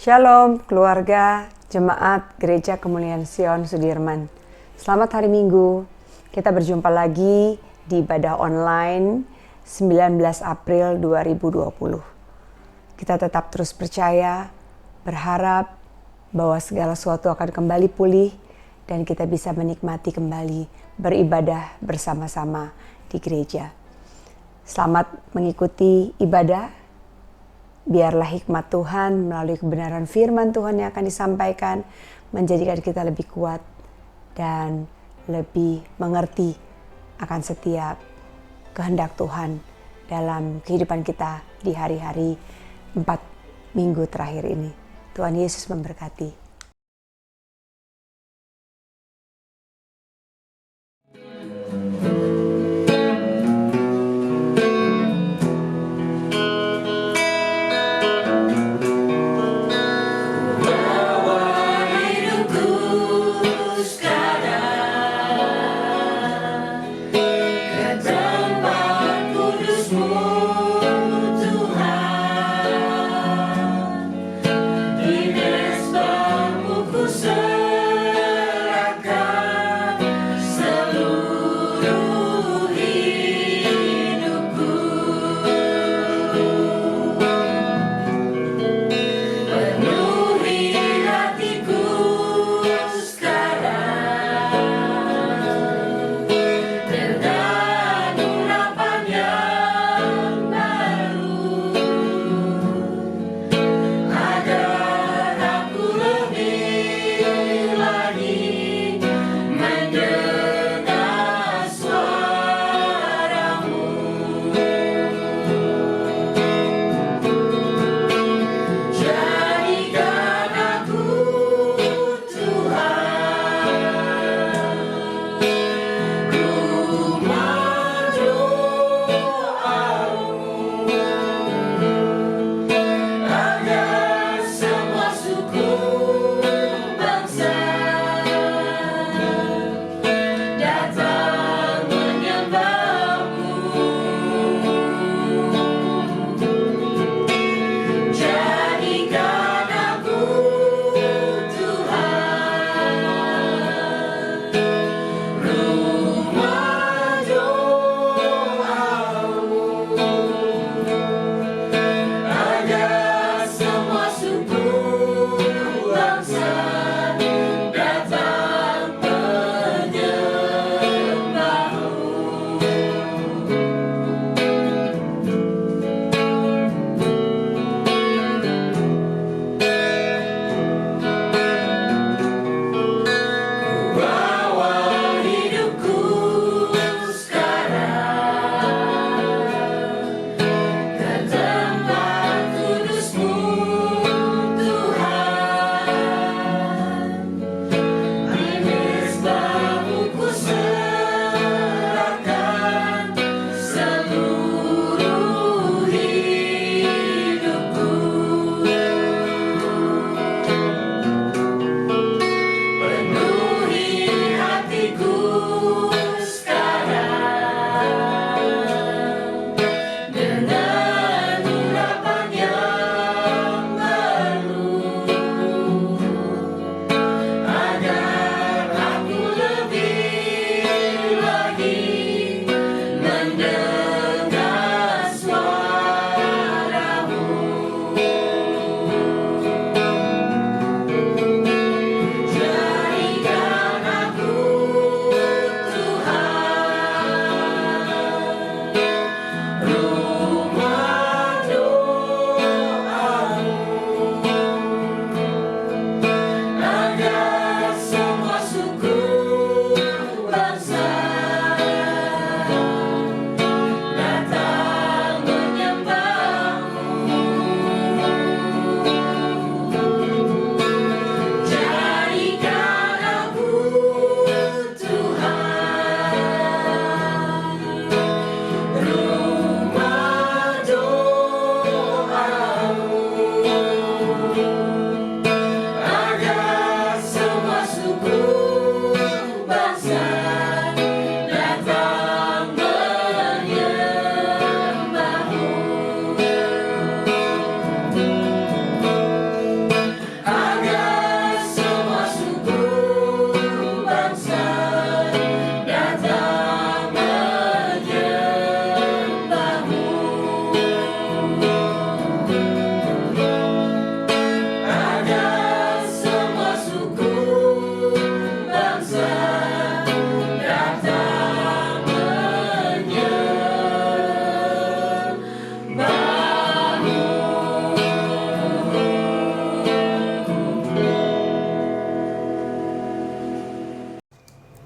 Shalom keluarga Jemaat Gereja Kemuliaan Sion Sudirman. Selamat hari Minggu. Kita berjumpa lagi di ibadah online 19 April 2020. Kita tetap terus percaya, berharap bahwa segala sesuatu akan kembali pulih dan kita bisa menikmati kembali beribadah bersama-sama di gereja. Selamat mengikuti ibadah. Biarlah hikmat Tuhan melalui kebenaran firman Tuhan yang akan disampaikan menjadikan kita lebih kuat dan lebih mengerti akan setiap kehendak Tuhan dalam kehidupan kita di hari-hari 4 minggu terakhir ini. Tuhan Yesus memberkati.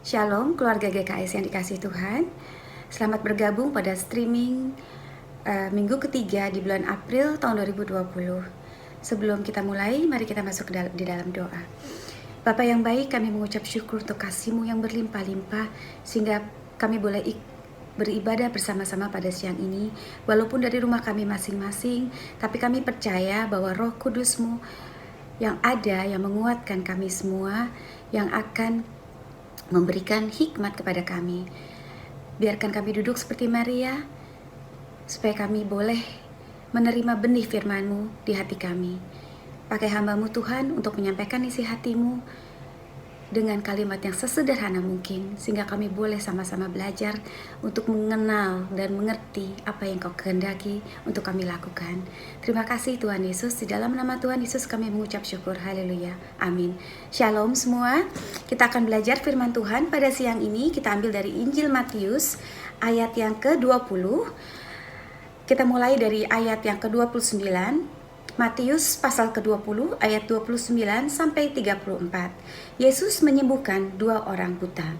Shalom keluarga GKS yang dikasihi Tuhan. Selamat bergabung pada streaming minggu ketiga di bulan April tahun 2020. Sebelum kita mulai, mari kita masuk di dalam doa. Bapa yang baik, kami mengucap syukur untuk kasih-Mu yang berlimpah-limpah sehingga kami boleh beribadah bersama-sama pada siang ini. Walaupun dari rumah kami masing-masing, tapi kami percaya bahwa Roh Kudus-Mu yang ada, yang menguatkan kami semua, yang akan memberikan hikmat kepada kami. Biarkan kami duduk seperti Maria, supaya kami boleh menerima benih firman-Mu di hati kami. Pakai hamba-Mu Tuhan untuk menyampaikan isi hati-Mu dengan kalimat yang sesederhana mungkin, sehingga kami boleh sama-sama belajar untuk mengenal dan mengerti apa yang Kau kehendaki untuk kami lakukan. Terima kasih Tuhan Yesus, di dalam nama Tuhan Yesus kami mengucap syukur, haleluya, amin. Shalom semua, kita akan belajar firman Tuhan pada siang ini. Kita ambil dari Injil Matius ayat yang ke-20. Kita mulai dari ayat yang ke-29. Matius pasal ke-20 ayat 29 sampai 34. Yesus menyembuhkan 2 orang buta.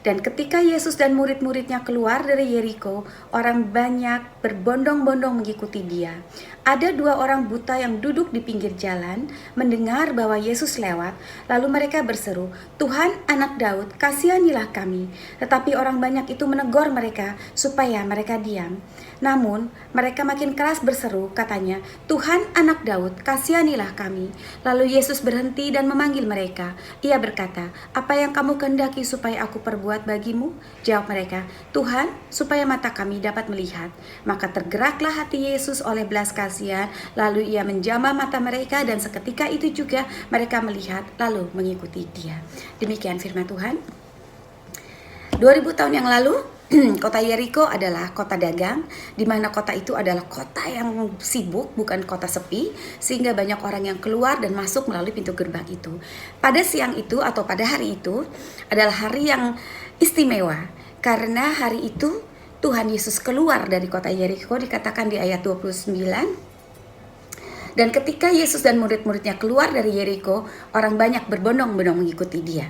Dan ketika Yesus dan murid-muridnya keluar dari Yeriko, orang banyak berbondong-bondong mengikuti dia. Ada 2 orang buta yang duduk di pinggir jalan, mendengar bahwa Yesus lewat, lalu mereka berseru, "Tuhan, Anak Daud, kasihanilah kami." Tetapi orang banyak itu menegur mereka supaya mereka diam. Namun mereka makin keras berseru, katanya, "Tuhan, Anak Daud, kasihanilah kami." Lalu Yesus berhenti dan memanggil mereka. Ia berkata, "Apa yang kamu kehendaki supaya aku perbuat bagimu?" Jawab mereka, "Tuhan, supaya mata kami dapat melihat." Maka tergeraklah hati Yesus oleh belas kasihan, lalu ia menjamah mata mereka, dan seketika itu juga mereka melihat lalu mengikuti dia. Demikian firman Tuhan. 2000 tahun yang lalu, kota Yeriko adalah kota dagang, di mana kota itu adalah kota yang sibuk, bukan kota sepi, sehingga banyak orang yang keluar dan masuk melalui pintu gerbang itu. Pada siang itu atau pada hari itu adalah hari yang istimewa, karena hari itu Tuhan Yesus keluar dari kota Yeriko, dikatakan di ayat 29. Dan ketika Yesus dan murid-muridnya keluar dari Yeriko, orang banyak berbondong-bondong mengikuti dia.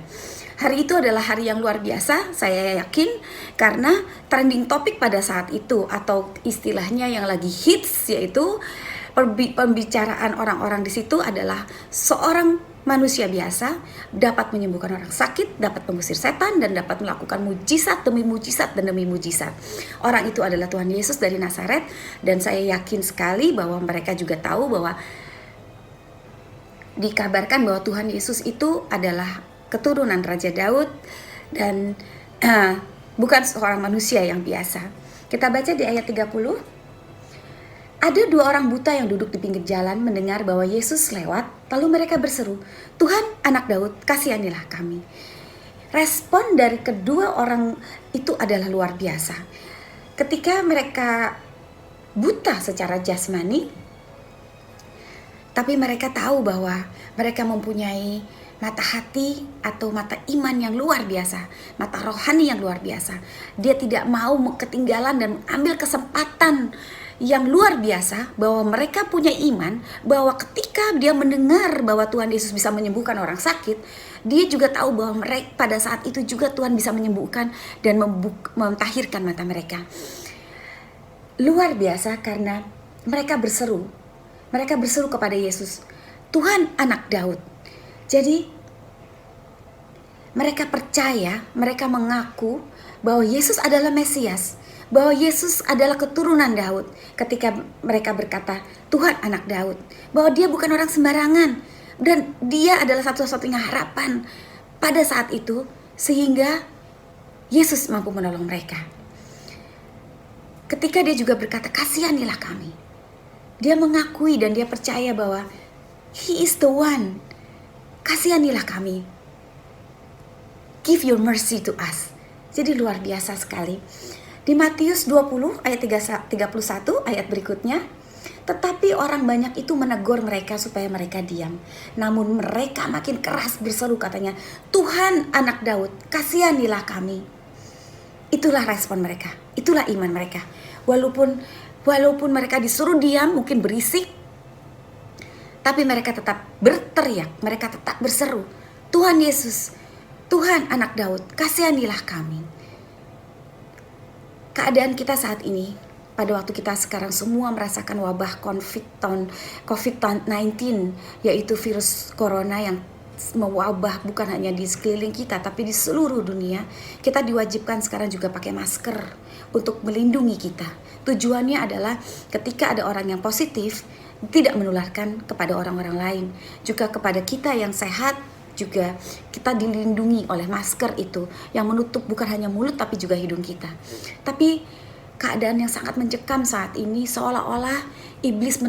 Hari itu adalah hari yang luar biasa, saya yakin, karena trending topik pada saat itu, atau istilahnya yang lagi hits, yaitu pembicaraan orang-orang di situ adalah seorang manusia biasa dapat menyembuhkan orang sakit, dapat mengusir setan, dan dapat melakukan mujizat demi mujizat dan demi mujizat. Orang itu adalah Tuhan Yesus dari Nazaret, dan saya yakin sekali bahwa mereka juga tahu bahwa dikabarkan bahwa Tuhan Yesus itu adalah keturunan Raja Daud dan bukan seorang manusia yang biasa. Kita baca di ayat 30. Ada 2 orang buta yang duduk di pinggir jalan mendengar bahwa Yesus lewat, lalu mereka berseru, "Tuhan, Anak Daud, kasihanilah kami." Respon dari kedua orang itu adalah luar biasa. Ketika mereka buta secara jasmani, tapi mereka tahu bahwa mereka mempunyai mata hati atau mata iman yang luar biasa, mata rohani yang luar biasa. Dia tidak mau ketinggalan dan ambil kesempatan yang luar biasa bahwa mereka punya iman, bahwa ketika dia mendengar bahwa Tuhan Yesus bisa menyembuhkan orang sakit, dia juga tahu bahwa mereka pada saat itu juga Tuhan bisa menyembuhkan dan mentahirkan mata mereka. Luar biasa karena mereka berseru kepada Yesus, "Tuhan, Anak Daud." Jadi mereka percaya, mereka mengaku bahwa Yesus adalah Mesias, bahwa Yesus adalah keturunan Daud. Ketika mereka berkata, "Tuhan, Anak Daud," bahwa dia bukan orang sembarangan, dan dia adalah satu-satunya harapan pada saat itu, sehingga Yesus mampu menolong mereka. Ketika dia juga berkata, "Kasihanilah kami," dia mengakui dan dia percaya bahwa He is the one. Kasihanilah kami. Give your mercy to us. Jadi luar biasa sekali. Di Matius 20 ayat 31 ayat berikutnya, tetapi orang banyak itu menegur mereka supaya mereka diam. Namun mereka makin keras berseru, katanya, "Tuhan, Anak Daud, kasihanilah kami." Itulah respon mereka, itulah iman mereka. Walaupun mereka disuruh diam, mungkin berisik, tapi mereka tetap berteriak, mereka tetap berseru, "Tuhan Yesus, Tuhan Anak Daud, kasihanilah kami. Keadaan kita saat ini, pada waktu kita sekarang semua merasakan wabah COVID-19, yaitu virus corona yang mewabah bukan hanya di sekeliling kita, tapi di seluruh dunia. Kita diwajibkan sekarang juga pakai masker untuk melindungi kita. Tujuannya adalah ketika ada orang yang positif, tidak menularkan kepada orang-orang lain. Juga kepada kita yang sehat, juga kita dilindungi oleh masker itu yang menutup bukan hanya mulut tapi juga hidung kita. Tapi keadaan yang sangat mencekam saat ini, seolah-olah iblis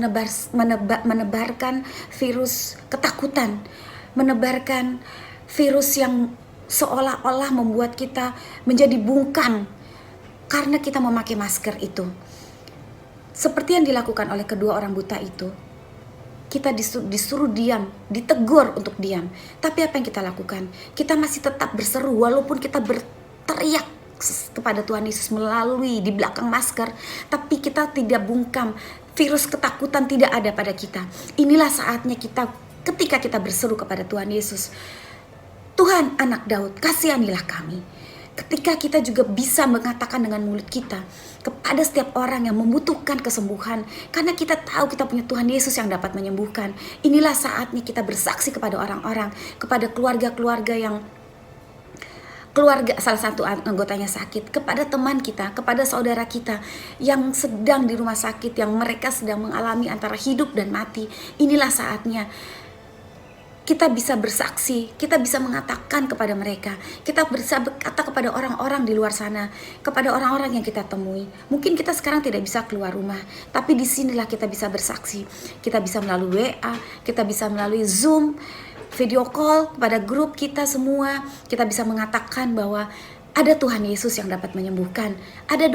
menebarkan virus ketakutan, menebarkan virus yang seolah-olah membuat kita menjadi bungkam karena kita memakai masker itu. Seperti yang dilakukan oleh kedua orang buta itu, kita disuruh diam, ditegur untuk diam. Tapi apa yang kita lakukan? Kita masih tetap berseru walaupun kita berteriak kepada Tuhan Yesus melalui di belakang masker, tapi kita tidak bungkam. Virus ketakutan tidak ada pada kita. Inilah saatnya kita, ketika kita berseru kepada Tuhan Yesus, Tuhan Anak Daud, kasihanilah kami. Ketika kita juga bisa mengatakan dengan mulut kita kepada setiap orang yang membutuhkan kesembuhan, karena kita tahu kita punya Tuhan Yesus yang dapat menyembuhkan. Inilah saatnya kita bersaksi kepada orang-orang, kepada keluarga-keluarga yang salah satu anggotanya sakit, kepada teman kita, kepada saudara kita yang sedang di rumah sakit, yang mereka sedang mengalami antara hidup dan mati. Inilah saatnya kita bisa bersaksi, kita bisa mengatakan kepada mereka, kita bisa berkata kepada orang-orang di luar sana, kepada orang-orang yang kita temui. Mungkin kita sekarang tidak bisa keluar rumah, tapi disinilah kita bisa bersaksi. Kita bisa melalui WA, kita bisa melalui Zoom, video call kepada grup kita semua. Kita bisa mengatakan bahwa ada Tuhan Yesus yang dapat menyembuhkan, ada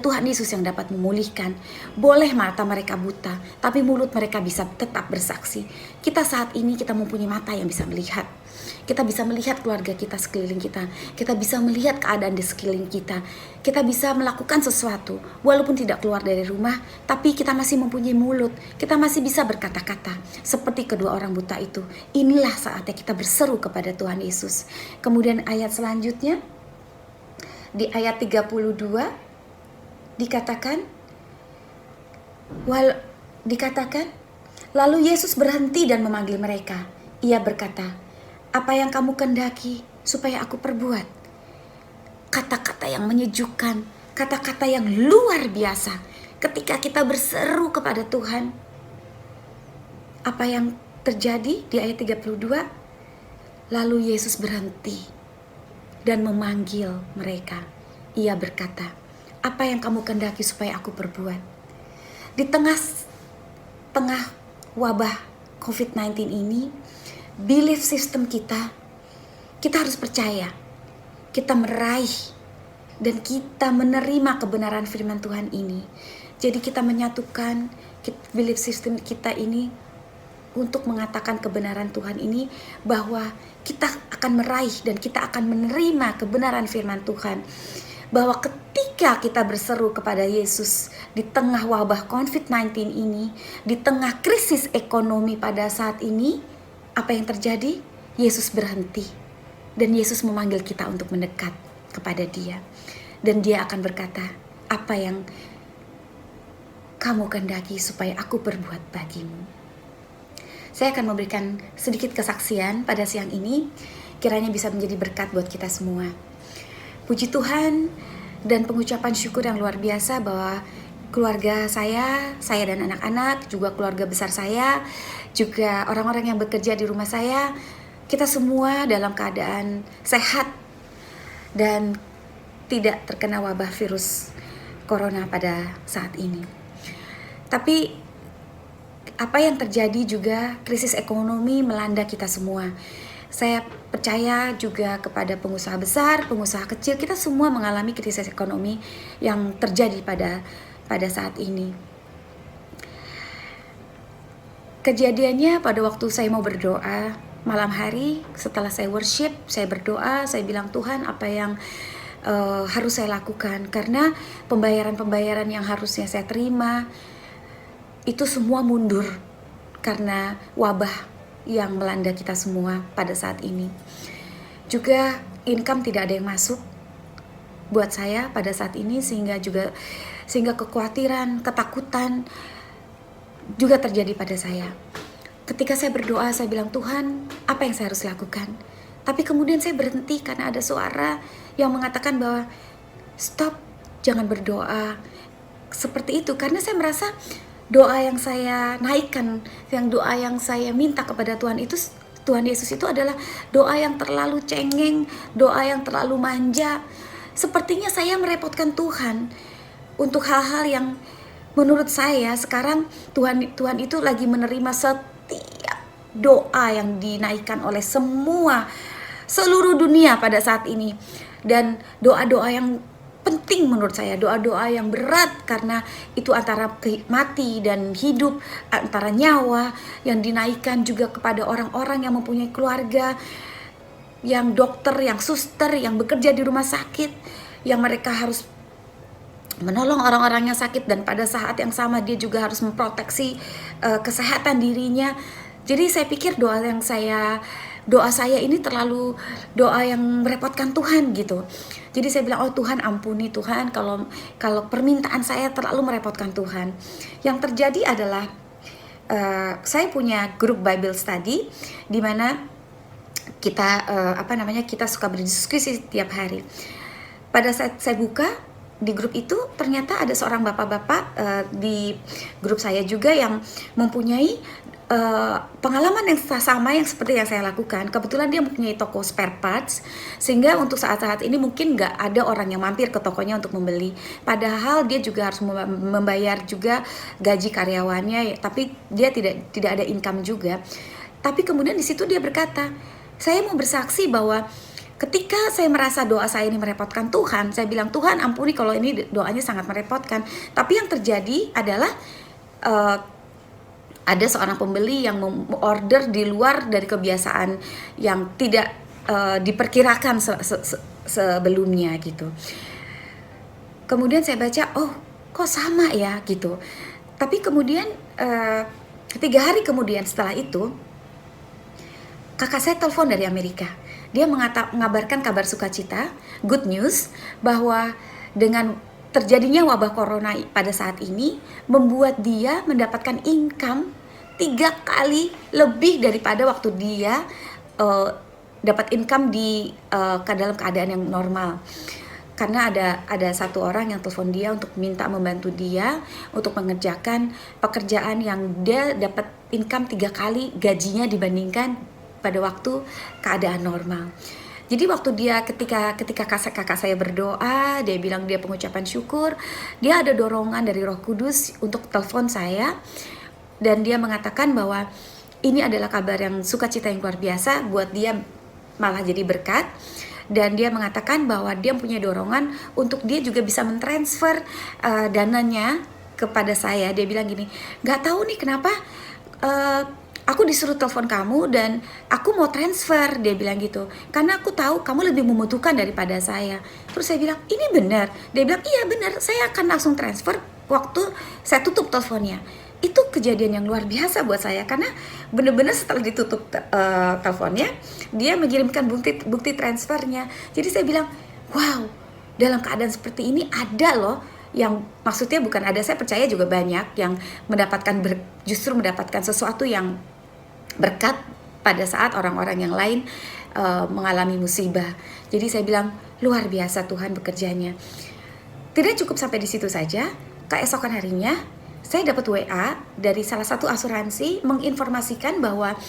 Tuhan Yesus yang dapat memulihkan. Boleh mata mereka buta, tapi mulut mereka bisa tetap bersaksi. Kita saat ini kita mempunyai mata yang bisa melihat. Kita bisa melihat keluarga kita sekeliling kita. Kita bisa melihat keadaan di sekeliling kita. Kita bisa melakukan sesuatu walaupun tidak keluar dari rumah, tapi kita masih mempunyai mulut. Kita masih bisa berkata-kata seperti kedua orang buta itu. Inilah saatnya kita berseru kepada Tuhan Yesus. Kemudian ayat selanjutnya, di ayat 32 dikatakan, lalu Yesus berhenti dan memanggil mereka. Ia berkata, apa yang kamu kehendaki supaya aku perbuat? Kata-kata yang menyejukkan, kata-kata yang luar biasa. Ketika kita berseru kepada Tuhan, apa yang terjadi di ayat 32? Lalu Yesus berhenti dan memanggil mereka. Ia berkata, apa yang kamu kehendaki supaya aku perbuat? Di tengah wabah COVID-19 ini, belief system kita harus percaya. Kita meraih dan kita menerima kebenaran firman Tuhan ini. Jadi kita menyatukan belief system kita ini untuk mengatakan kebenaran Tuhan ini, bahwa kita akan meraih dan kita akan menerima kebenaran firman Tuhan, bahwa ketika kita berseru kepada Yesus di tengah wabah COVID-19 ini, di tengah krisis ekonomi pada saat ini, apa yang terjadi? Yesus berhenti dan Yesus memanggil kita untuk mendekat kepada Dia, dan Dia akan berkata, apa yang kamu kehendaki supaya aku perbuat bagimu? Saya akan memberikan sedikit kesaksian pada siang ini, kiranya bisa menjadi berkat buat kita semua. Puji Tuhan dan pengucapan syukur yang luar biasa bahwa keluarga saya dan anak-anak, juga keluarga besar saya, juga orang-orang yang bekerja di rumah saya, kita semua dalam keadaan sehat dan tidak terkena wabah virus corona pada saat ini. Tapi apa yang terjadi juga, krisis ekonomi melanda kita semua. Saya percaya juga kepada pengusaha besar, pengusaha kecil, kita semua mengalami krisis ekonomi yang terjadi pada saat ini. Kejadiannya pada waktu saya mau berdoa malam hari, setelah saya worship, saya berdoa, saya bilang, Tuhan, apa yang harus saya lakukan? Karena pembayaran-pembayaran yang harusnya saya terima itu semua mundur karena wabah yang melanda kita semua pada saat ini. Juga income tidak ada yang masuk buat saya pada saat ini, sehingga kekhawatiran, ketakutan juga terjadi pada saya. Ketika saya berdoa, saya bilang, Tuhan, apa yang saya harus lakukan? Tapi kemudian saya berhenti karena ada suara yang mengatakan bahwa stop, jangan berdoa seperti itu. Karena saya merasa doa yang saya naikkan, doa yang saya minta kepada Tuhan itu, Tuhan Yesus itu adalah doa yang terlalu cengeng, doa yang terlalu manja. Sepertinya saya merepotkan Tuhan untuk hal-hal yang menurut saya sekarang Tuhan itu lagi menerima setiap doa yang dinaikkan oleh seluruh dunia pada saat ini. Dan doa-doa yang penting menurut saya, doa-doa yang berat, karena itu antara mati dan hidup, antara nyawa yang dinaikkan juga kepada orang-orang yang mempunyai keluarga, yang dokter, yang suster, yang bekerja di rumah sakit, yang mereka harus menolong orang-orang yang sakit, dan pada saat yang sama dia juga harus memproteksi kesehatan dirinya. Jadi saya pikir doa saya ini terlalu doa yang merepotkan Tuhan gitu. Jadi saya bilang, oh Tuhan, ampuni Tuhan kalau permintaan saya terlalu merepotkan Tuhan. Yang terjadi adalah saya punya grup Bible study di mana kita kita suka berdiskusi setiap hari. Pada saat saya buka di grup itu, ternyata ada seorang bapak-bapak di grup saya juga yang mempunyai pengalaman yang sama yang seperti yang saya lakukan. Kebetulan dia mempunyai toko spare parts, sehingga untuk saat-saat ini mungkin nggak ada orang yang mampir ke tokonya untuk membeli. Padahal dia juga harus membayar juga gaji karyawannya, tapi dia tidak ada income juga. Tapi kemudian di situ dia berkata, saya mau bersaksi bahwa ketika saya merasa doa saya ini merepotkan Tuhan, saya bilang, Tuhan ampuni kalau ini doanya sangat merepotkan. Tapi yang terjadi adalah ada seorang pembeli yang order di luar dari kebiasaan yang tidak diperkirakan sebelumnya gitu. Kemudian saya baca, oh kok sama ya gitu. Tapi kemudian 3 hari kemudian setelah itu, kakak saya telepon dari Amerika. Dia mengabarkan kabar sukacita, good news, bahwa dengan terjadinya wabah corona pada saat ini membuat dia mendapatkan income 3 kali lebih daripada waktu dia dapat income di dalam keadaan yang normal. Karena ada satu orang yang telepon dia untuk minta membantu dia untuk mengerjakan pekerjaan yang dia dapat income 3 kali gajinya dibandingkan pada waktu keadaan normal. Jadi waktu ketika kakak saya berdoa, dia bilang dia pengucapan syukur, dia ada dorongan dari Roh Kudus untuk telepon saya, dan dia mengatakan bahwa ini adalah kabar yang sukacita yang luar biasa buat dia, malah jadi berkat. Dan dia mengatakan bahwa dia punya dorongan untuk dia juga bisa mentransfer dananya kepada saya. Dia bilang gini, nggak tahu nih kenapa aku disuruh telepon kamu dan aku mau transfer, dia bilang gitu. Karena aku tahu kamu lebih membutuhkan daripada saya. Terus saya bilang, ini benar? Dia bilang, iya benar, saya akan langsung transfer waktu saya tutup teleponnya. Itu kejadian yang luar biasa buat saya, karena benar-benar setelah ditutup teleponnya, dia mengirimkan bukti transfernya. Jadi saya bilang, wow, dalam keadaan seperti ini ada loh, yang maksudnya bukan ada, saya percaya juga banyak yang justru mendapatkan sesuatu yang berkat pada saat orang-orang yang lain mengalami musibah. Jadi saya bilang, luar biasa Tuhan bekerjanya. Tidak cukup sampai di situ saja. Keesokan harinya saya dapat WA dari salah satu asuransi menginformasikan bahwa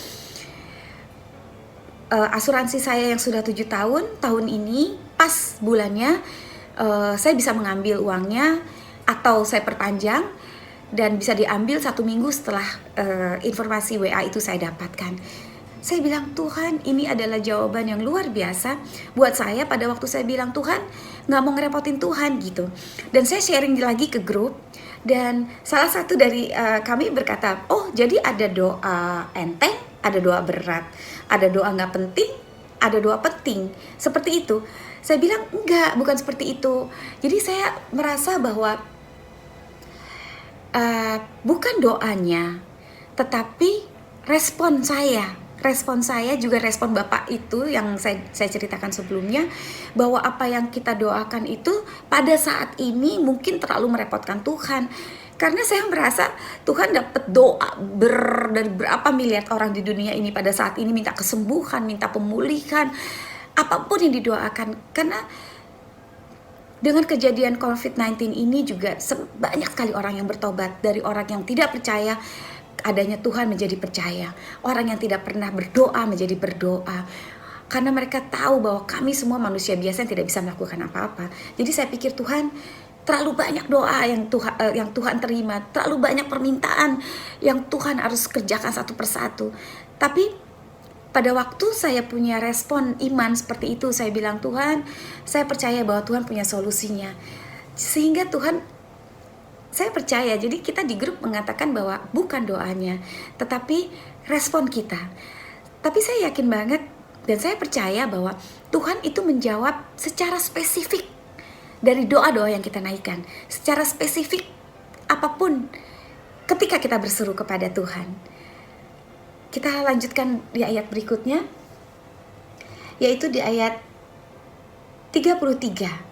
asuransi saya yang sudah 7 tahun ini pas bulannya saya bisa mengambil uangnya atau saya perpanjang, dan bisa diambil 1 minggu setelah informasi WA itu saya dapatkan. Saya bilang, Tuhan, ini adalah jawaban yang luar biasa buat saya pada waktu saya bilang, Tuhan, gak mau ngerepotin Tuhan gitu. Dan saya sharing lagi ke grup, dan salah satu dari kami berkata, oh jadi ada doa enteng, ada doa berat, ada doa gak penting, ada doa penting, seperti itu. Saya bilang, enggak, bukan seperti itu. Jadi saya merasa bahwa bukan doanya, tetapi respon respon saya juga respon Bapak itu yang saya ceritakan sebelumnya, bahwa apa yang kita doakan itu pada saat ini mungkin terlalu merepotkan Tuhan. Karena saya merasa Tuhan dapat doa dari berapa miliar orang di dunia ini pada saat ini minta kesembuhan, minta pemulihan, apapun yang didoakan. Karena dengan kejadian COVID-19 ini juga banyak sekali orang yang bertobat. Dari orang yang tidak percaya adanya Tuhan menjadi percaya. Orang yang tidak pernah berdoa menjadi berdoa. Karena mereka tahu bahwa kami semua manusia biasa yang tidak bisa melakukan apa-apa. Jadi saya pikir Tuhan, terlalu banyak doa yang Tuhan terima, terlalu banyak permintaan yang Tuhan harus kerjakan satu persatu. Tapi pada waktu saya punya respon iman seperti itu, saya bilang, Tuhan, saya percaya bahwa Tuhan punya solusinya. Sehingga Tuhan, saya percaya, jadi kita di grup mengatakan bahwa bukan doanya, tetapi respon kita. Tapi saya yakin banget dan saya percaya bahwa Tuhan itu menjawab secara spesifik dari doa-doa yang kita naikkan, secara spesifik apapun ketika kita berseru kepada Tuhan. Kita lanjutkan di ayat berikutnya, yaitu di ayat 33.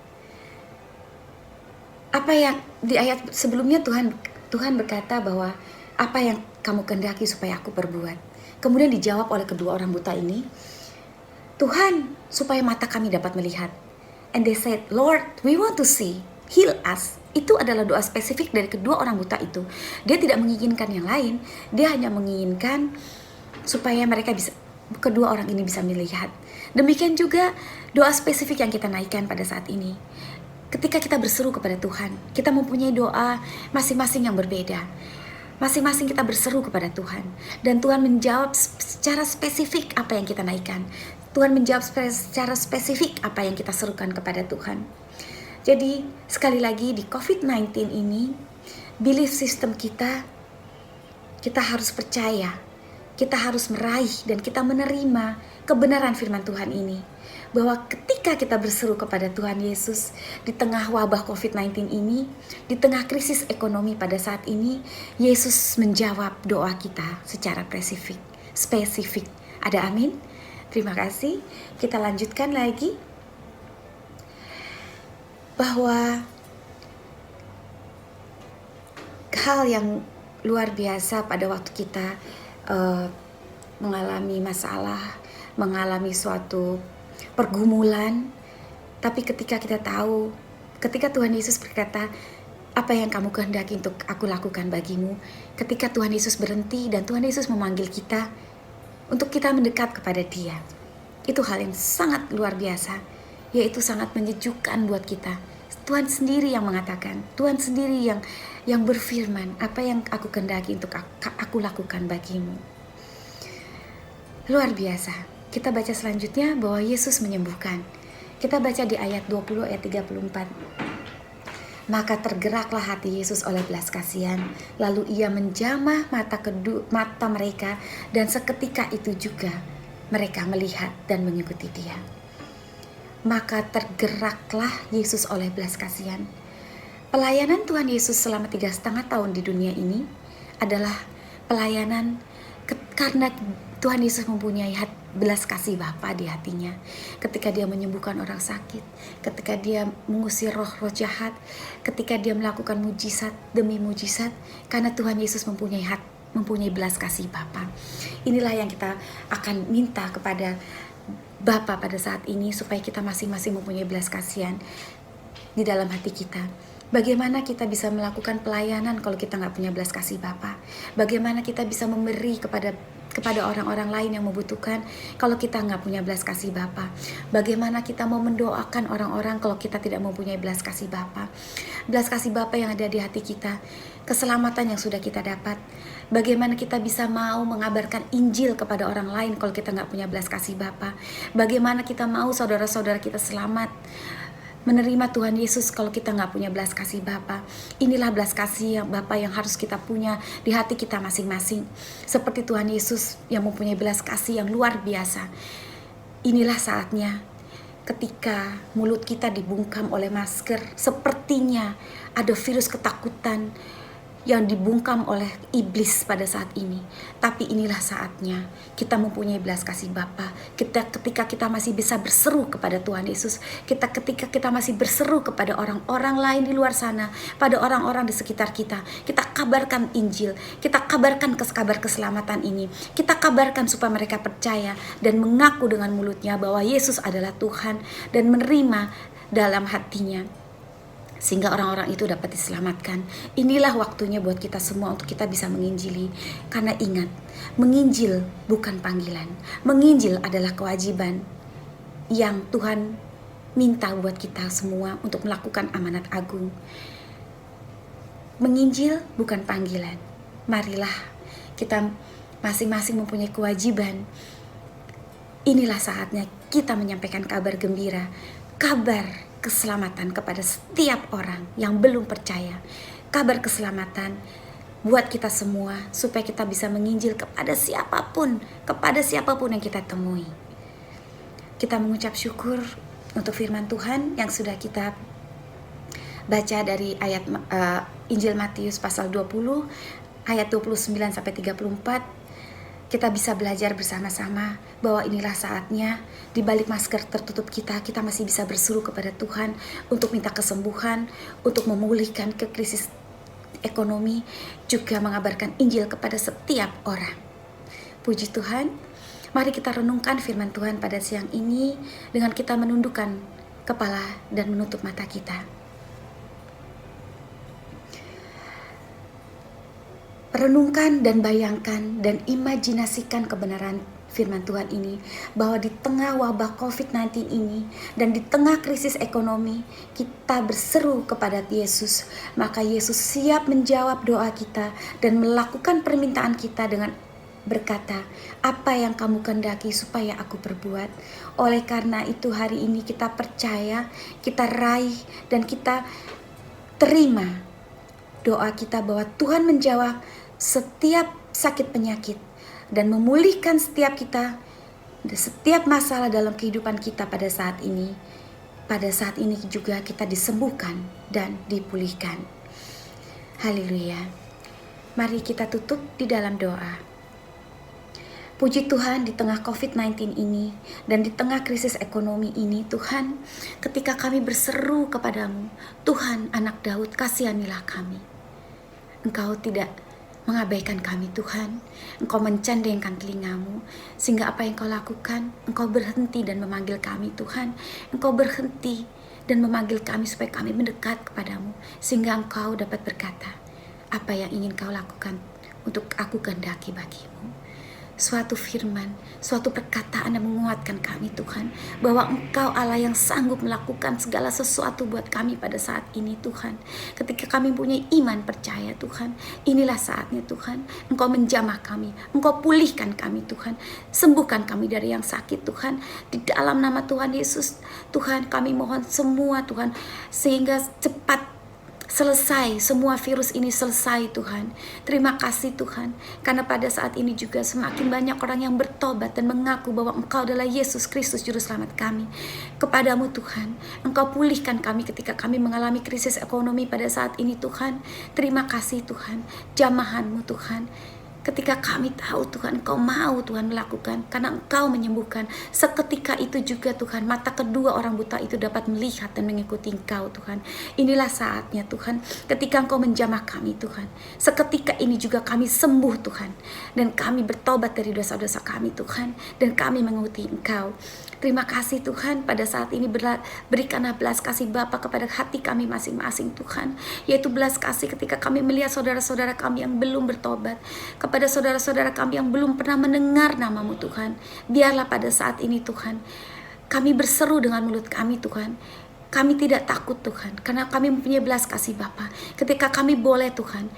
Apa yang di ayat sebelumnya Tuhan berkata bahwa apa yang kamu kehendaki supaya aku perbuat. Kemudian dijawab oleh kedua orang buta ini, Tuhan, supaya mata kami dapat melihat. And they said, Lord, we want to see, heal us. Itu adalah doa spesifik dari kedua orang buta itu. Dia tidak menginginkan yang lain, dia hanya menginginkan supaya kedua orang ini bisa melihat. Demikian juga doa spesifik yang kita naikkan pada saat ini. Ketika kita berseru kepada Tuhan, kita mempunyai doa masing-masing yang berbeda. Masing-masing kita berseru kepada Tuhan. Dan Tuhan menjawab secara spesifik apa yang kita naikkan. Tuhan menjawab secara spesifik apa yang kita serukan kepada Tuhan. Jadi sekali lagi di COVID-19 ini, belief system kita harus percaya, kita harus meraih dan kita menerima kebenaran firman Tuhan ini. Bahwa ketika kita berseru kepada Tuhan Yesus di tengah wabah COVID-19 ini, di tengah krisis ekonomi pada saat ini, Yesus menjawab doa kita secara spesifik. Ada amin? Terima kasih. Kita lanjutkan lagi. Bahwa hal yang luar biasa pada waktu kita mengalami masalah, mengalami suatu pergumulan, tapi ketika kita tahu, ketika Tuhan Yesus berkata, apa yang kamu kehendaki untuk aku lakukan bagimu, ketika Tuhan Yesus berhenti dan Tuhan Yesus memanggil kita untuk kita mendekat kepada Dia, itu hal yang sangat luar biasa, yaitu sangat menyejukkan buat kita. Tuhan sendiri yang mengatakan, Tuhan sendiri yang berfirman, apa yang aku kehendaki untuk aku lakukan bagimu. Luar biasa. Kita baca selanjutnya bahwa Yesus menyembuhkan. Kita baca di ayat 20 ayat 34. Maka tergeraklah hati Yesus oleh belas kasihan, lalu ia menjamah mata mereka, dan seketika itu juga mereka melihat dan mengikuti Dia. Maka tergeraklah Yesus oleh belas kasihan. Pelayanan Tuhan Yesus selama 3,5 tahun di dunia ini adalah pelayanan karena Tuhan Yesus mempunyai belas kasih Bapa di hatinya. Ketika Dia menyembuhkan orang sakit, ketika Dia mengusir roh-roh jahat, ketika Dia melakukan mujizat demi mujizat, karena Tuhan Yesus mempunyai belas kasih Bapa. Inilah yang kita akan minta kepada Bapa pada saat ini, supaya kita masing-masing mempunyai belas kasihan di dalam hati kita. Bagaimana kita bisa melakukan pelayanan kalau kita nggak punya belas kasih Bapa? Bagaimana kita bisa memberi kepada orang-orang lain yang membutuhkan kalau kita nggak punya belas kasih Bapa? Bagaimana kita mau mendoakan orang-orang kalau kita tidak mempunyai belas kasih Bapa? Belas kasih Bapa yang ada di hati kita, keselamatan yang sudah kita dapat. Bagaimana kita bisa mau mengabarkan Injil kepada orang lain kalau kita nggak punya belas kasih Bapa? Bagaimana kita mau saudara-saudara kita selamat, menerima Tuhan Yesus kalau kita nggak punya belas kasih Bapa? Inilah belas kasih yang Bapa yang harus kita punya di hati kita masing-masing. Seperti Tuhan Yesus yang mempunyai belas kasih yang luar biasa. Inilah saatnya ketika mulut kita dibungkam oleh masker, sepertinya ada virus ketakutan yang dibungkam oleh iblis pada saat ini. Tapi inilah saatnya kita mempunyai belas kasih Bapa. Ketika kita masih bisa berseru kepada Tuhan Yesus, ketika kita masih berseru kepada orang-orang lain di luar sana, pada orang-orang di sekitar kita kabarkan Injil, kita kabarkan kabar keselamatan ini, kita kabarkan supaya mereka percaya dan mengaku dengan mulutnya bahwa Yesus adalah Tuhan dan menerima dalam hatinya, sehingga orang-orang itu dapat diselamatkan. Inilah waktunya buat kita semua untuk kita bisa menginjili. Karena ingat, menginjil bukan panggilan. Menginjil adalah kewajiban yang Tuhan minta buat kita semua untuk melakukan amanat agung. Menginjil bukan panggilan. Marilah kita masing-masing mempunyai kewajiban. Inilah saatnya kita menyampaikan kabar gembira, kabar keselamatan kepada setiap orang yang belum percaya. Kabar keselamatan buat kita semua supaya kita bisa menginjil kepada siapapun yang kita temui. Kita mengucap syukur untuk firman Tuhan yang sudah kita baca dari ayat Injil Matius pasal 20 ayat 29 sampai 34. Kita bisa belajar bersama-sama bahwa inilah saatnya di balik masker tertutup kita masih bisa berseru kepada Tuhan untuk minta kesembuhan, untuk memulihkan krisis ekonomi, juga mengabarkan Injil kepada setiap orang. Puji Tuhan, mari kita renungkan firman Tuhan pada siang ini dengan kita menundukkan kepala dan menutup mata kita. Renungkan dan bayangkan dan imajinasikan kebenaran firman Tuhan ini, bahwa di tengah wabah COVID-19 ini dan di tengah krisis ekonomi, kita berseru kepada Yesus, maka Yesus siap menjawab doa kita dan melakukan permintaan kita dengan berkata, apa yang kamu kehendaki supaya aku perbuat. Oleh karena itu hari ini kita percaya, kita raih dan kita terima doa kita bahwa Tuhan menjawab setiap sakit penyakit dan memulihkan setiap masalah dalam kehidupan kita pada saat ini. Pada saat ini juga kita disembuhkan dan dipulihkan. Haleluya. Mari kita tutup di dalam doa. Puji Tuhan, di tengah COVID-19 ini dan di tengah krisis ekonomi ini, Tuhan, ketika kami berseru kepadamu, Tuhan anak Daud, kasihanilah kami. Engkau tidak mengabaikan kami, Tuhan. Engkau mencandengkan telingamu, sehingga apa yang Kau lakukan, Engkau berhenti dan memanggil kami, Tuhan. Engkau berhenti dan memanggil kami supaya kami mendekat kepadamu, sehingga Engkau dapat berkata, apa yang ingin Kau lakukan untuk aku kehendaki bagimu. Suatu firman, suatu perkataan yang menguatkan kami, Tuhan, bahwa Engkau Allah yang sanggup melakukan segala sesuatu buat kami pada saat ini, Tuhan. Ketika kami punya iman percaya, Tuhan, inilah saatnya, Tuhan, Engkau menjamah kami, Engkau pulihkan kami, Tuhan, sembuhkan kami dari yang sakit, Tuhan, di dalam nama Tuhan Yesus. Tuhan, kami mohon semua, Tuhan, sehingga cepat selesai, semua virus ini selesai, Tuhan. Terima kasih, Tuhan, karena pada saat ini juga semakin banyak orang yang bertobat dan mengaku bahwa Engkau adalah Yesus Kristus Juru Selamat kami. Kepadamu, Tuhan, Engkau pulihkan kami ketika kami mengalami krisis ekonomi pada saat ini, Tuhan. Terima kasih, Tuhan, jamahan-Mu, Tuhan. Ketika kami tahu, Tuhan, Engkau mau, Tuhan, melakukan, karena Engkau menyembuhkan. Seketika itu juga, Tuhan, mata kedua orang buta itu dapat melihat dan mengikuti Engkau, Tuhan. Inilah saatnya, Tuhan, ketika Engkau menjamah kami, Tuhan. Seketika ini juga kami sembuh, Tuhan, dan kami bertobat dari dosa-dosa kami, Tuhan, dan kami mengikuti Engkau. Terima kasih, Tuhan, pada saat ini berikanlah belas kasih Bapa kepada hati kami masing-masing, Tuhan, yaitu belas kasih ketika kami melihat saudara-saudara kami yang belum bertobat, kepada saudara-saudara kami yang belum pernah mendengar nama-Mu, Tuhan. Biarlah pada saat ini, Tuhan, kami berseru dengan mulut kami, Tuhan. Kami tidak takut, Tuhan, karena kami mempunyai belas kasih Bapa. Ketika kami boleh, Tuhan,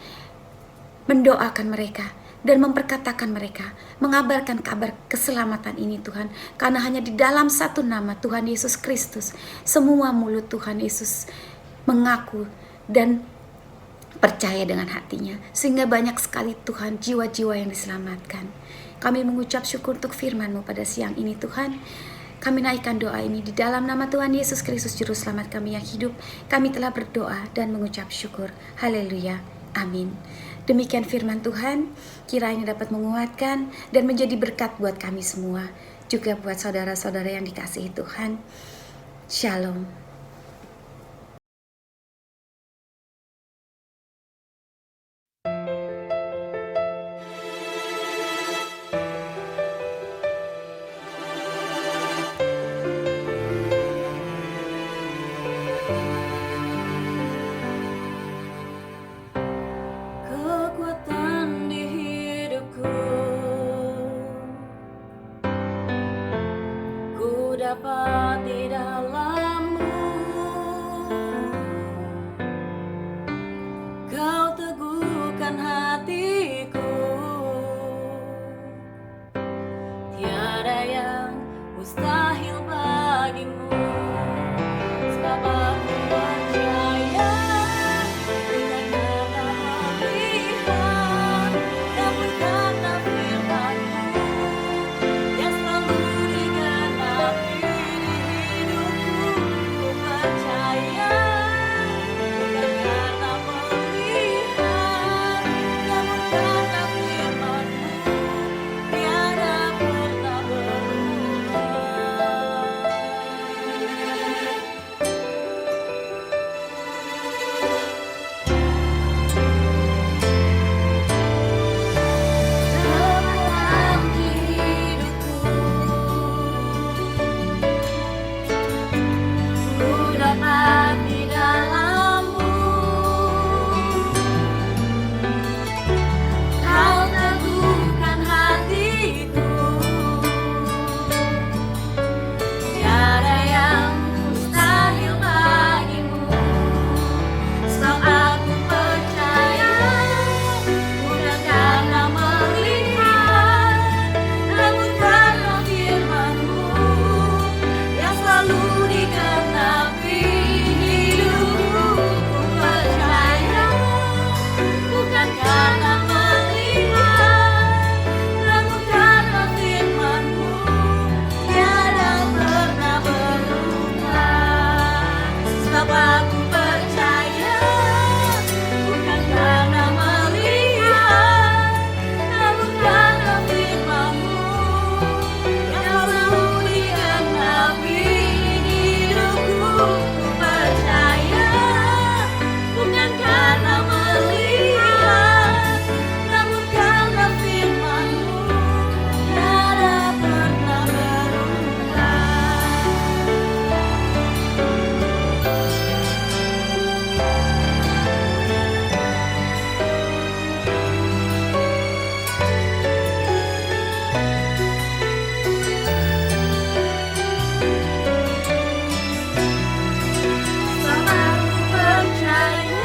mendoakan mereka dan memperkatakan mereka, mengabarkan kabar keselamatan ini, Tuhan. Karena hanya di dalam satu nama, Tuhan Yesus Kristus, semua mulut Tuhan Yesus mengaku dan percaya dengan hatinya, sehingga banyak sekali, Tuhan, jiwa-jiwa yang diselamatkan. Kami mengucap syukur untuk firman-Mu pada siang ini, Tuhan. Kami naikkan doa ini di dalam nama Tuhan Yesus Kristus Juru Selamat kami yang hidup. Kami telah berdoa dan mengucap syukur. Haleluya. Amin. Demikian firman Tuhan, kiranya dapat menguatkan dan menjadi berkat buat kami semua, juga buat saudara-saudara yang dikasihi Tuhan. Shalom. Kekuatan di hidupku, ku dapat di dalam-Mu. Kau teguhkan hatiku, tiada yang mustahil bagimu. Sebab aku percaya bukan karena melihat, namun karena firman-Mu yang selalu digenapi di hidupku. Ku percaya bukan karena melihat, namun karena firman-Mu tiada pernah berubah. Kekuatan di hidupku, ku dapat di dalam-Mu. Kau teguhkan hatiku, tiada yang mustahil bagimu. Sebab aku percaya bukan karena melihat, namun karena firman-Mu yang selalu digenapi hidupku. Ku percaya bukan karena melihat, namun karena firman-Mu tiada pernah berubah. Sebab aku percaya bukan karena melihat, namun karena firman-Mu yang selalu digenapi hidupku. Ku percaya bukan karena melihat, namun karena firman-Mu tiada pernah berubah. Sama aku percaya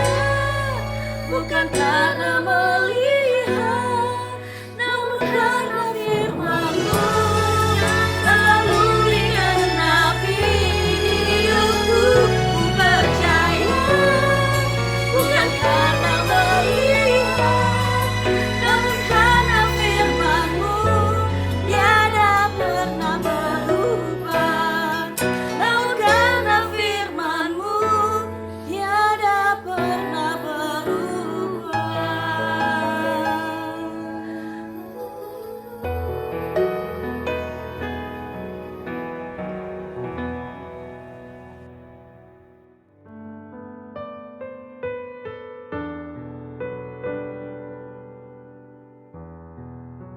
bukan karena melihat, namun karena firman-Mu selalu digenapi hidupku. Ku percaya bukan karena melihat, namun karena firman-Mu tiada pernah berubah. Namun karena firman-Mu tiada pernah berubah.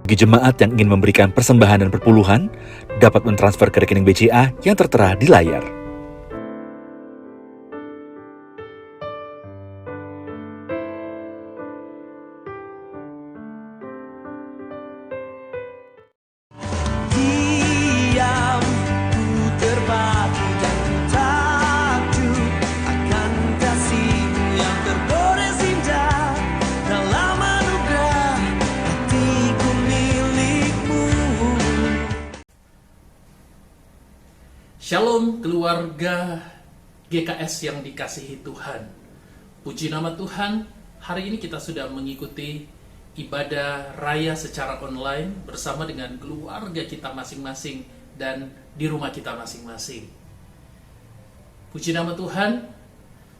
Bagi jemaat yang ingin memberikan persembahan dan perpuluhan, dapat mentransfer ke rekening BCA yang tertera di layar. Diam, ku terbatu dan ku takjub akan kasih-Mu yang tergores indah. Dalam anugerah hatiku milik-Mu. Shalom keluarga GKS yang dikasihi Tuhan. Puji nama Tuhan, hari ini kita sudah mengikuti ibadah raya secara online bersama dengan keluarga kita masing-masing dan di rumah kita masing-masing. Puji nama Tuhan,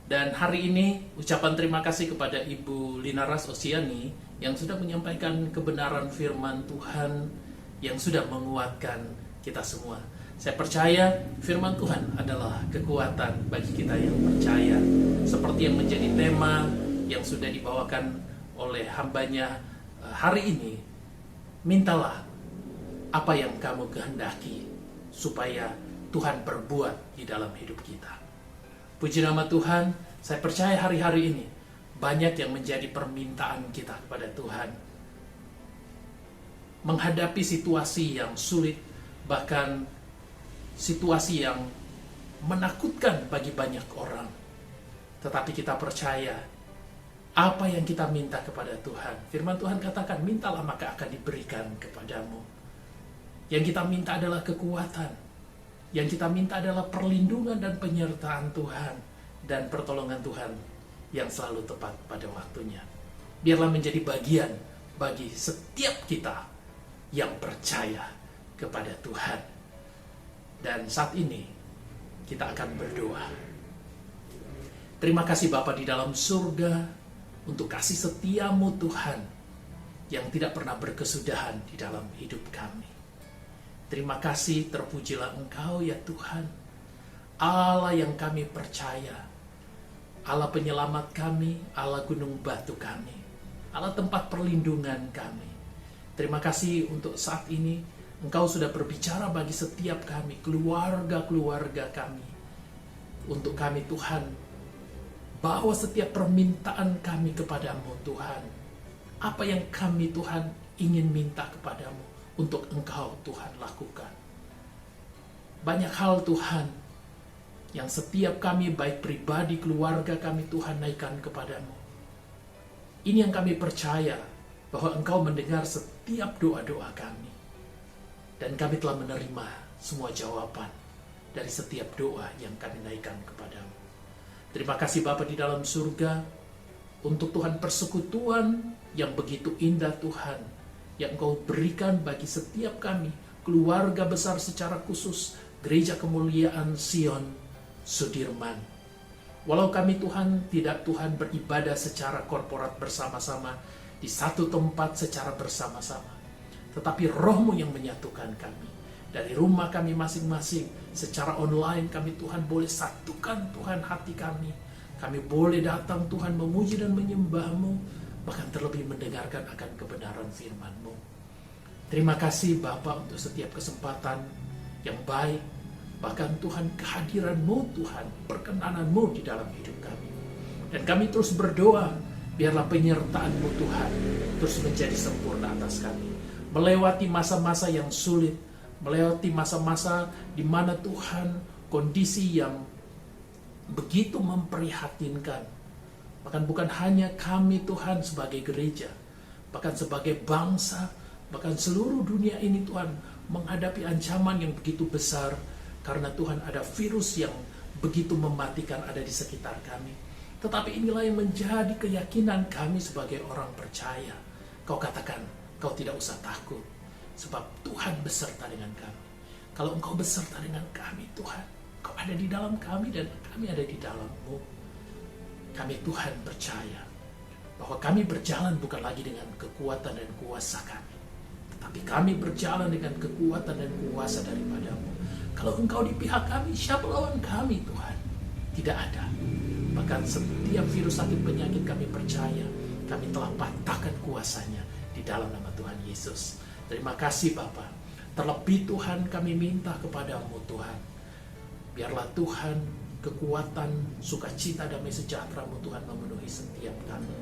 Dan hari ini ucapan terima kasih kepada Ibu Linaras Osiani yang sudah menyampaikan kebenaran firman Tuhan yang sudah menguatkan kita semua. Saya percaya firman Tuhan adalah kekuatan bagi kita yang percaya. Seperti yang menjadi tema yang sudah dibawakan oleh hambanya hari ini. Mintalah apa yang kamu kehendaki supaya Tuhan berbuat di dalam hidup kita. Puji nama Tuhan, saya percaya hari-hari ini banyak yang menjadi permintaan kita kepada Tuhan. Menghadapi situasi yang sulit, bahkan situasi yang menakutkan bagi banyak orang. Tetapi kita percaya apa yang kita minta kepada Tuhan. Firman Tuhan katakan, mintalah maka akan diberikan kepadamu. Yang kita minta adalah kekuatan. Yang kita minta adalah perlindungan dan penyertaan Tuhan dan pertolongan Tuhan yang selalu tepat pada waktunya. Biarlah menjadi bagian bagi setiap kita yang percaya kepada Tuhan. Dan saat ini kita akan berdoa. Terima kasih Bapa di dalam surga untuk kasih setiamu Tuhan yang tidak pernah berkesudahan di dalam hidup kami. Terima kasih, terpujilah Engkau ya Tuhan, Allah yang kami percaya, Allah penyelamat kami, Allah gunung batu kami, Allah tempat perlindungan kami. Terima kasih untuk saat ini Engkau sudah berbicara bagi setiap kami, keluarga-keluarga kami. Untuk kami Tuhan, bahwa setiap permintaan kami kepadamu Tuhan, apa yang kami Tuhan ingin minta kepadamu, untuk Engkau Tuhan lakukan. Banyak hal Tuhan yang setiap kami baik pribadi, keluarga kami Tuhan naikkan kepadamu. Ini yang kami percaya bahwa Engkau mendengar setiap doa-doa kami. Dan kami telah menerima semua jawaban dari setiap doa yang kami naikkan kepadamu. Terima kasih Bapa di dalam surga untuk Tuhan persekutuan yang begitu indah Tuhan yang Engkau berikan bagi setiap kami, keluarga besar secara khusus, Gereja Kemuliaan Sion Sudirman. Walau kami Tuhan tidak Tuhan beribadah secara korporat bersama-sama, di satu tempat secara bersama-sama, tetapi Roh-Mu yang menyatukan kami. Dari rumah kami masing-masing, secara online kami Tuhan boleh satukan Tuhan hati kami. Kami boleh datang Tuhan memuji dan menyembah-Mu, bahkan terlebih mendengarkan akan kebenaran firman-Mu. Terima kasih Bapa untuk setiap kesempatan yang baik, bahkan Tuhan kehadiran-Mu Tuhan, perkenanan-Mu di dalam hidup kami. Dan kami terus berdoa, biarlah penyertaan-Mu Tuhan terus menjadi sempurna atas kami. Melewati masa-masa yang sulit, melewati masa-masa di mana Tuhan kondisi yang begitu memprihatinkan. Bahkan bukan hanya kami Tuhan sebagai gereja, bahkan sebagai bangsa, bahkan seluruh dunia ini Tuhan menghadapi ancaman yang begitu besar karena Tuhan ada virus yang begitu mematikan ada di sekitar kami. Tetapi inilah yang menjadi keyakinan kami sebagai orang percaya. Kau katakan, kau tidak usah takut, sebab Tuhan beserta dengan kami. Kalau Engkau beserta dengan kami Tuhan, Kau ada di dalam kami dan kami ada di dalam-Mu. Kami Tuhan percaya bahwa kami berjalan bukan lagi dengan kekuatan dan kuasa kami, tetapi kami berjalan dengan kekuatan dan kuasa daripada-Mu. Kalau Engkau di pihak kami, siapa lawan kami Tuhan? Tidak ada. Bahkan setiap virus sakit penyakit kami percaya, kami telah patahkan kuasanya di dalam nama Tuhan Yesus. Terima kasih Bapa. Terlebih Tuhan kami minta kepadamu Tuhan, biarlah Tuhan kekuatan, sukacita, damai sejahtera-Mu Tuhan memenuhi setiap kami.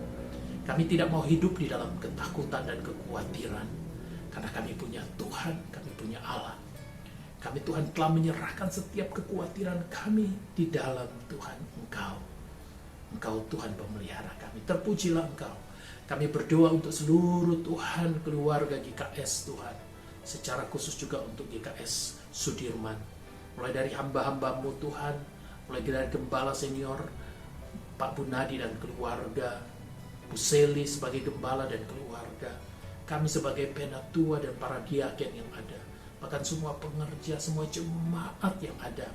Kami tidak mau hidup di dalam ketakutan dan kekhawatiran, karena kami punya Tuhan, kami punya Allah. Kami Tuhan telah menyerahkan setiap kekhawatiran kami di dalam Tuhan Engkau. Engkau Tuhan pemelihara kami. Terpujilah Engkau. Kami berdoa untuk seluruh Tuhan keluarga GKS Tuhan, secara khusus juga untuk GKS Sudirman. Mulai dari hamba-hamba-Mu Tuhan, mulai dari Gembala Senior Pak Bunadi dan keluarga, Bu Seli sebagai Gembala dan keluarga, kami sebagai penatua dan para diaken yang ada, bahkan semua pengerja, semua jemaat yang ada,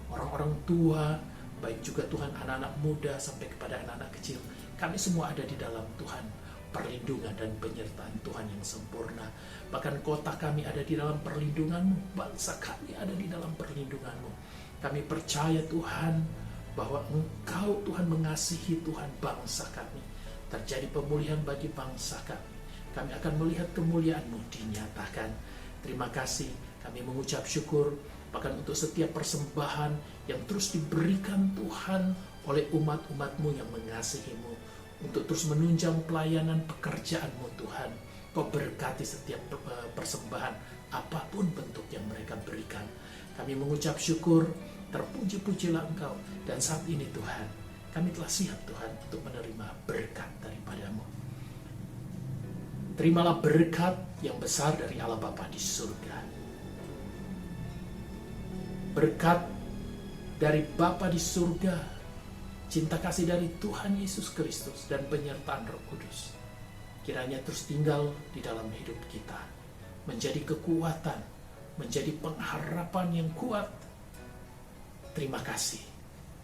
orang-orang tua, baik juga Tuhan anak-anak muda sampai kepada anak-anak kecil. Kami semua ada di dalam Tuhan, perlindungan dan penyertaan Tuhan yang sempurna. Bahkan kota kami ada di dalam perlindungan-Mu, bangsa kami ada di dalam perlindungan-Mu. Kami percaya Tuhan bahwa Engkau Tuhan mengasihi Tuhan bangsa kami. Terjadi pemulihan bagi bangsa kami. Kami akan melihat kemuliaan-Mu dinyatakan. Terima kasih, kami mengucap syukur bahkan untuk setiap persembahan yang terus diberikan Tuhan oleh umat-umat-Mu yang mengasihi-Mu, untuk terus menunjang pelayanan pekerjaan-Mu Tuhan. Kau berkati setiap persembahan apapun bentuk yang mereka berikan. Kami mengucap syukur, terpuji-pujilah Engkau. Dan saat ini Tuhan, kami telah siap Tuhan untuk menerima berkat daripada-Mu. Terimalah berkat yang besar dari Allah Bapa di surga. Berkat dari Bapa di surga, cinta kasih dari Tuhan Yesus Kristus, dan penyertaan Roh Kudus kiranya terus tinggal di dalam hidup kita, menjadi kekuatan, menjadi pengharapan yang kuat. Terima kasih,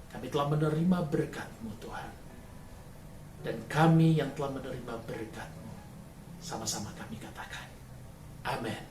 kami telah menerima berkat-Mu Tuhan, dan kami yang telah menerima berkat-Mu, sama-sama kami katakan, amin.